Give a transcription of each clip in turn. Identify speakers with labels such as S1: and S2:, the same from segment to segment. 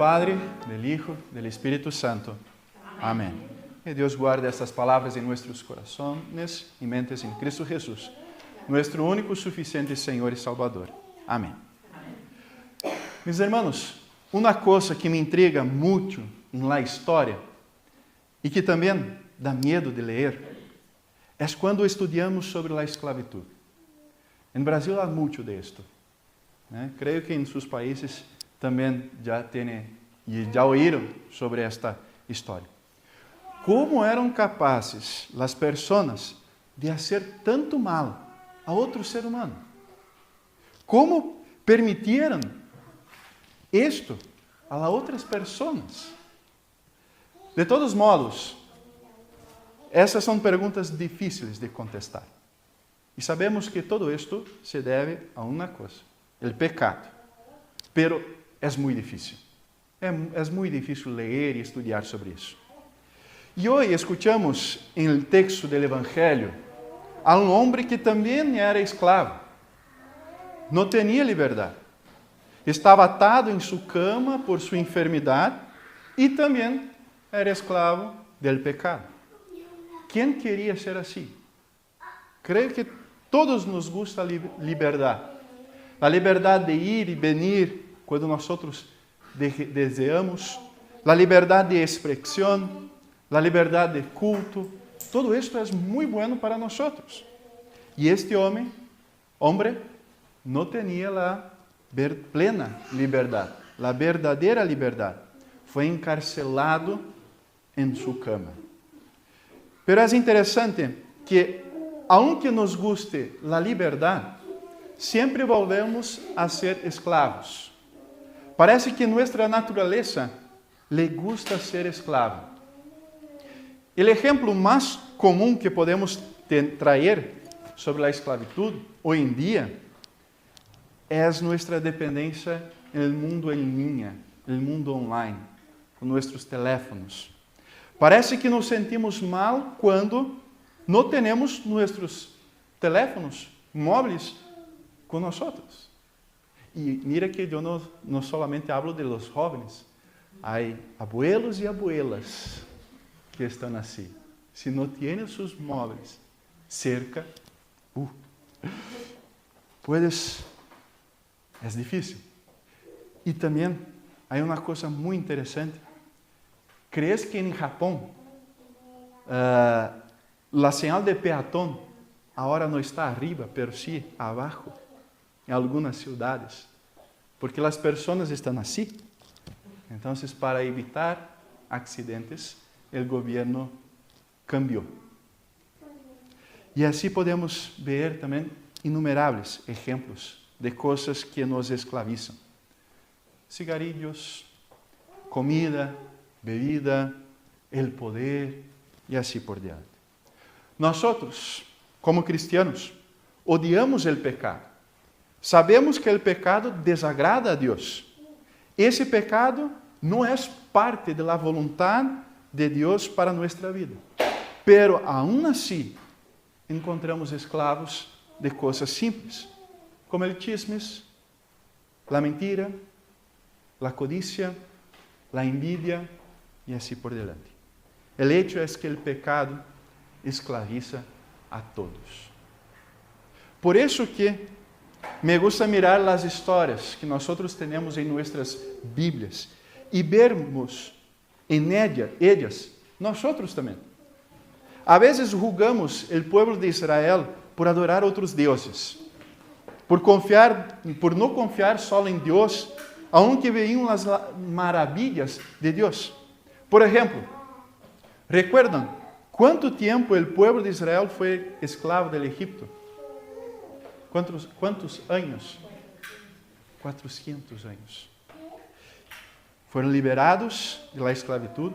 S1: Padre, del Hijo, del Espíritu Santo. Amén. Que Dios guarde estas palabras en nuestros corazones y mentes en Cristo Jesús, nuestro único, suficiente Senhor e Salvador. Amém. Meus irmãos, uma coisa que me intriga muito na história e que também dá medo de ler é quando estudamos sobre a esclavitud. Em Brasil há muito disto. Creio que em seus países também já têm e já ouviram sobre esta história. Como eram capazes as pessoas de fazer tanto mal a outro ser humano? Como permitiram isto a outras pessoas? De todos modos, essas são perguntas difíceis de contestar. E sabemos que todo isto se deve a uma coisa, o pecado. Pero é muito difícil. É muito difícil ler e estudar sobre isso. E hoje escutamos em texto do Evangelho a homem que também era escravo. Não tinha liberdade. Estava atado em sua cama por sua enfermidade e também era escravo do pecado. Quem queria ser assim? Creio que todos nos gusta a liberdade. A liberdade de ir e venir quando nós desejamos. A liberdade de expressão. A liberdade de culto. Todo isto é muito bueno para nós. E este homem não tinha a plena liberdade, a verdadeira liberdade. Foi encarcelado em sua cama. Pero é interessante que, aunque nos guste a liberdade, sempre volvemos a ser escravos. Parece que nossa natureza le gusta ser esclavo. O exemplo mais comum que podemos trazer sobre a esclavitud hoje em dia é nossa dependência no mundo em linha, no mundo online, com nossos teléfonos. Parece que nos sentimos mal quando não temos nossos teléfonos móveis com nós. E mira que eu não solamente falo de los jóvenes, há abuelos e abuelas que estão assim. Se não têm seus móveis cerca, é difícil. E também há uma coisa muito interessante. ¿Crees que em Japão a señal de peatón agora não está arriba, pero sí abaixo, em algumas cidades? Porque as pessoas estão assim. Então, para evitar acidentes, o governo cambiou. E assim podemos ver também inumeráveis exemplos de coisas que nos esclavizam. Cigarrillos, comida, bebida, el poder e assim por diante. Nós, como cristianos, odiamos o pecado. Sabemos que o pecado desagrada a Deus. Esse pecado não é parte da vontade de Deus para nossa vida. Pero, aún assim, encontramos escravos de coisas simples, como o chismes, a mentira, a codicia, a envidia, e assim por diante. O hecho é que o pecado esclaviza a todos. Por isso que me gusta mirar as histórias que nós temos em nossas Bíblias e vermos em elas nós também. A vezes julgamos o povo de Israel por adorar outros deuses, por não confiar só em Deus, aunque veíam as maravilhas de Deus. Por exemplo, ¿recuerdan quanto tempo o povo de Israel foi escravo do Egipto? Quantos anos? 400 anos. Foram liberados da esclavitud,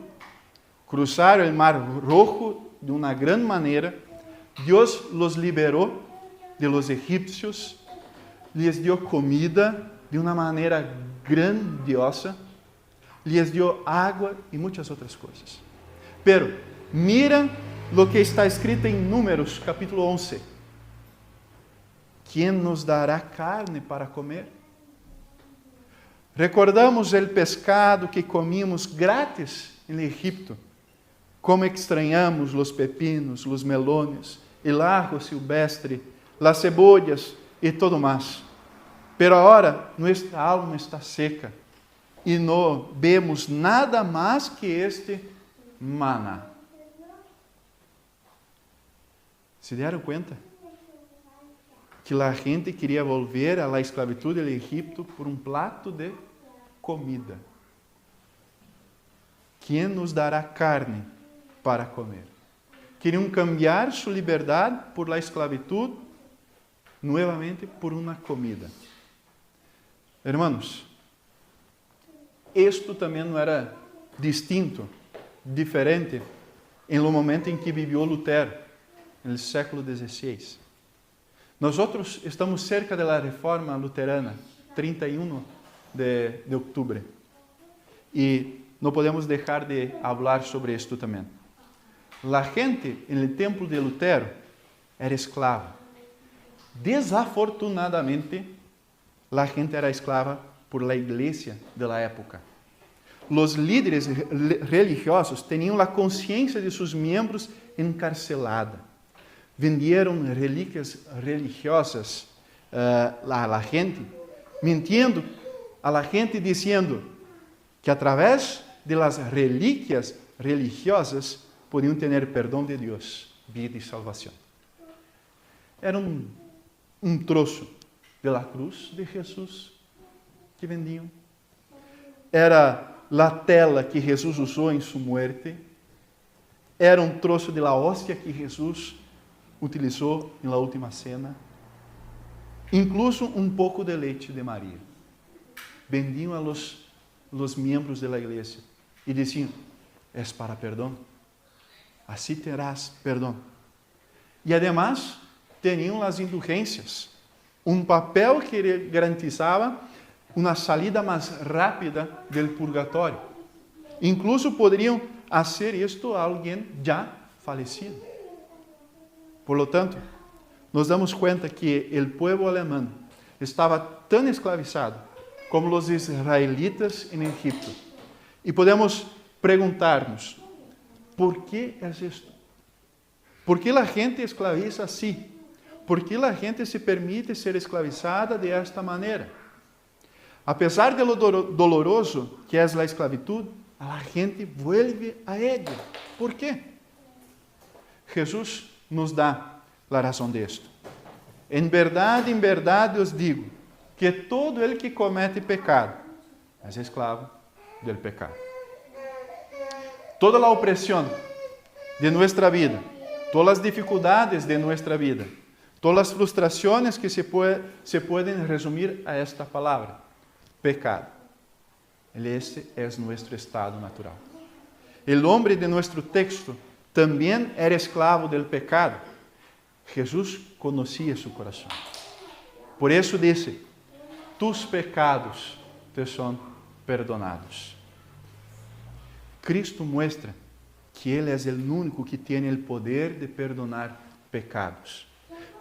S1: cruzaram o Mar Rojo de uma grande maneira, Deus los liberou de los egípcios, lhes deu comida de uma maneira grandiosa, lhes deu água e muitas outras coisas. Pero, mira lo que está escrito em Números, capítulo 11. ¿Quién nos dará carne para comer? Recordamos o pescado que comíamos grátis em Egipto. Como extrañamos os pepinos, os melones, el ajo silvestre, las cebollas e todo mais. Pero agora nuestra alma está seca e não vemos nada mais que este maná. ¿Se deram conta? Que a gente queria volver à esclavitud do Egipto por um plato de comida. Quem nos dará carne para comer? Queriam cambiar sua liberdade por la esclavitud, novamente por uma comida. Hermanos, isto também não era distinto, diferente, no momento em que viveu Lutero, no século XVI. Nós estamos cerca da reforma luterana, 31 de outubro, e não podemos deixar de falar sobre isto também. A gente no templo de Lutero era esclava. Desafortunadamente, a gente era esclava por la igreja da época. Os líderes religiosos tinham a consciência de seus membros encarcelada. Vendieron relíquias religiosas a la gente, mintiendo a la gente, dizendo que através de las relíquias religiosas podiam ter perdão de Deus, vida e salvação. Era um troço de la cruz de Jesus que vendiam. Era a tela que Jesus usou em sua muerte. Era um troço de la hóstia que Jesus utilizou na última cena. Incluso um pouco de leite de Maria. Vendiam a los membros da igreja e diziam: "Es para perdão. Assim terás perdão." E además, tinham as indulgências, um papel que garantizava uma saída mais rápida do purgatório. Incluso poderiam fazer isto a alguém já falecido. Por lo tanto, nos damos conta que o povo alemão estava tão escravizado como os israelitas em Egipto. E podemos perguntar-nos: por que é isto? ¿Por que a gente esclaviza assim? ¿Por que a gente se permite ser esclavizada de esta maneira? Apesar de lo doloroso que é a esclavitud, a gente vuelve a ella. ¿Por quê? Jesus nos dá a razão disto. Em verdade os digo, que todo el que comete pecado é esclavo del pecado. Toda a opressão de nossa vida, todas as dificuldades de nossa vida, todas as frustrações que se podem resumir a esta palavra: pecado. Esse é nosso estado natural. O homem de nosso texto também era esclavo del pecado. Jesus conhecia seu coração. Por isso disse: tus pecados te são perdonados. Cristo mostra que Ele é o único que tem o poder de perdonar pecados.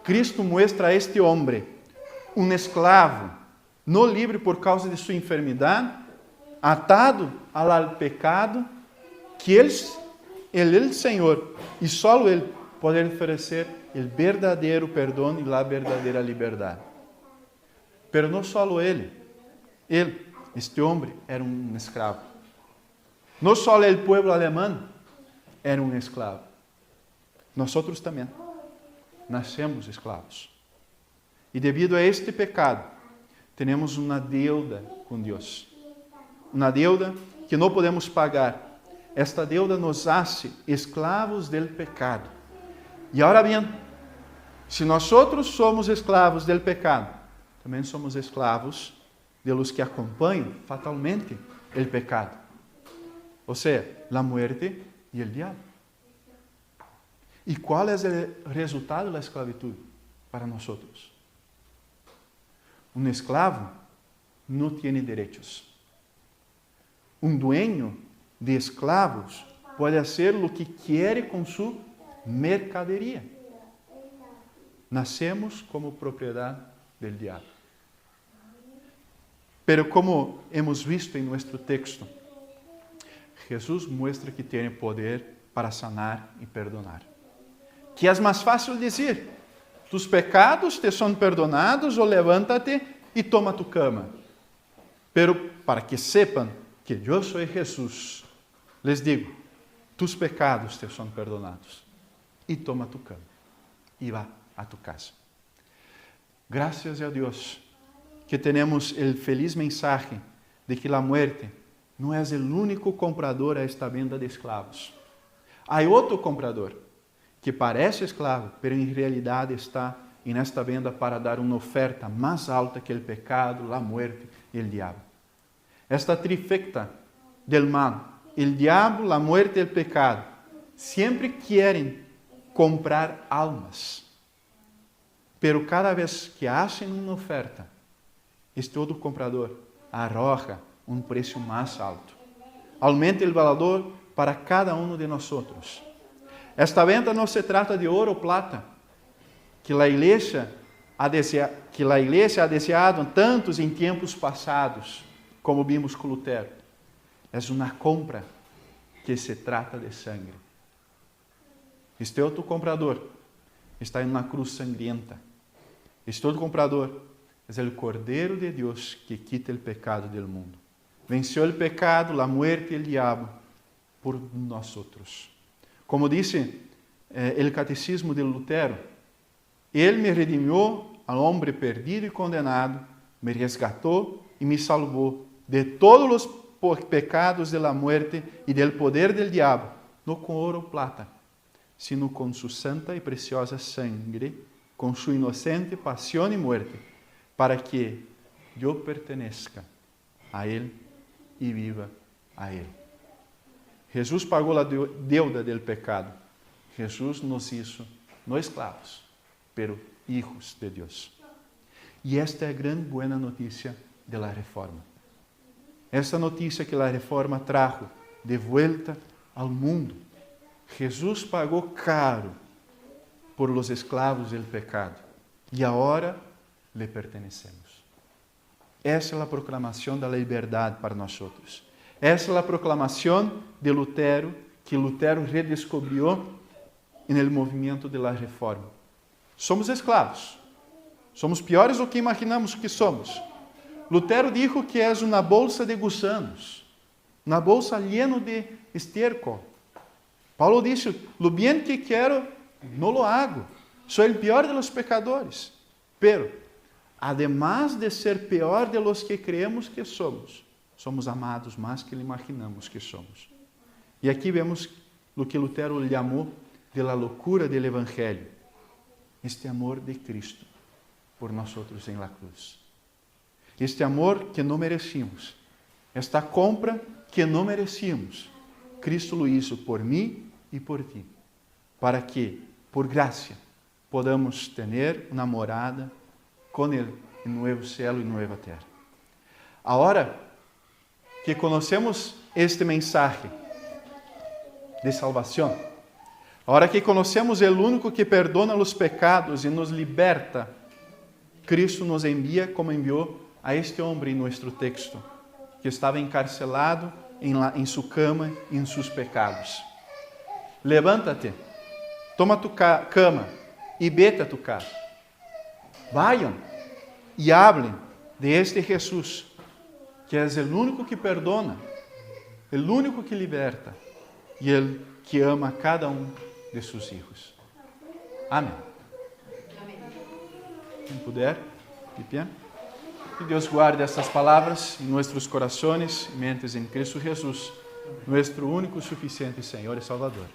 S1: Cristo mostra a este homem um esclavo, não livre por causa de sua enfermidade, atado ao pecado, que Ele, Senhor, e só Ele, pode oferecer o verdadeiro perdão e a verdadeira liberdade. Pero não só Ele, este homem, era um escravo. Não só o povo alemão era um escravo. Nós também nascemos escravos. E devido a este pecado, temos uma deuda com Deus. Uma deuda que não podemos pagar. Esta deuda nos hace escravos del pecado. E agora bem, se nós somos escravos del pecado, também somos escravos de los que acompanham fatalmente o pecado. Ou seja, a muerte e o diabo. E qual é o resultado da esclavitud para nós? Um esclavo não tem direitos. Um dueño de esclavos pode fazer o que quer com sua mercaderia. Nascemos como propriedade do diabo. Pero como hemos visto en nuestro texto, Jesús muestra que tiene poder para sanar y perdonar. Que es más fácil decir, tus pecados te son perdonados o levántate y toma tu cama. Pero para que sepan que yo soy Jesús, les digo, tus pecados te son perdonados y toma tu cama y va a tu casa. Gracias a Dios que tenemos el feliz mensaje de que la muerte no es el único comprador a esta venda de esclavos. Hay otro comprador que parece esclavo, pero en realidad está en esta venda para dar una oferta más alta que el pecado, la muerte y el diablo. Esta trifecta del mal, el diablo, la muerte y el pecado, siempre quieren comprar almas. Pero cada vez que hacen una oferta, este outro comprador arroja um preço mais alto. Aumenta o valor para cada um de nós. Esta venda não se trata de ouro ou plata, que a igreja ha desejado tantos em tempos passados, como vimos com Lutero. É uma compra que se trata de sangue. Este outro comprador está em uma cruz sangrienta. Este outro comprador é o Cordeiro de Deus que quita o pecado do mundo. Venceu o pecado, a muerte e o diabo por nós. Como disse o catecismo de Lutero, Ele me redimiu ao homem perdido e condenado, me resgatou e me salvou de todos os pecados da muerte e do poder do diabo, não com ouro ou plata, sino com sua santa e preciosa sangre, com sua inocente paixão e muerte, para que eu pertenezca a Ele e viva a Ele. Jesus pagou a deuda do pecado. Jesus nos hizo, não esclavos, pero hijos de Deus. E esta é a grande boa notícia da reforma. Esta notícia que a reforma trajo de volta ao mundo. Jesus pagou caro por los esclavos do pecado e agora le pertenecemos. Essa é a proclamação da liberdade para nós. Essa é a proclamação de Lutero, que Lutero redescobriu no movimento da reforma. Somos escravos. Somos piores do que imaginamos que somos. Lutero dijo que é uma bolsa de gusanos, uma bolsa llena de estiércol. Paulo disse, lo bien que quero, no lo hago. Soy el peor de los pecadores. Pero, además de ser peor de los que creemos que somos amados más que imaginamos que somos. E aqui vemos o que Lutero chamou de la loucura del Evangelho. Este amor de Cristo por nós em la cruz. Este amor que não merecíamos. Esta compra que não merecíamos. Cristo lo hizo por mim e por ti. Para que, por graça, podamos ter uma morada com Ele em novo céu e nova terra. Agora que conhecemos este mensaje de salvação, agora que conhecemos o único que perdona os pecados e nos liberta, Cristo nos envia como enviou a este homem em nosso texto, que estava encarcelado em sua cama e em seus pecados. Levántate, toma tu cama e vete a tu casa. Vayan e hablen de este Jesús, que é o único que perdona, o único que liberta e o que ama a cada de seus filhos. Amém. Quem puder, de pé. Que Deus guarde estas palavras em nossos corações e mentes em Cristo Jesus, nosso único, suficiente Senhor e Salvador.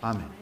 S1: Amém.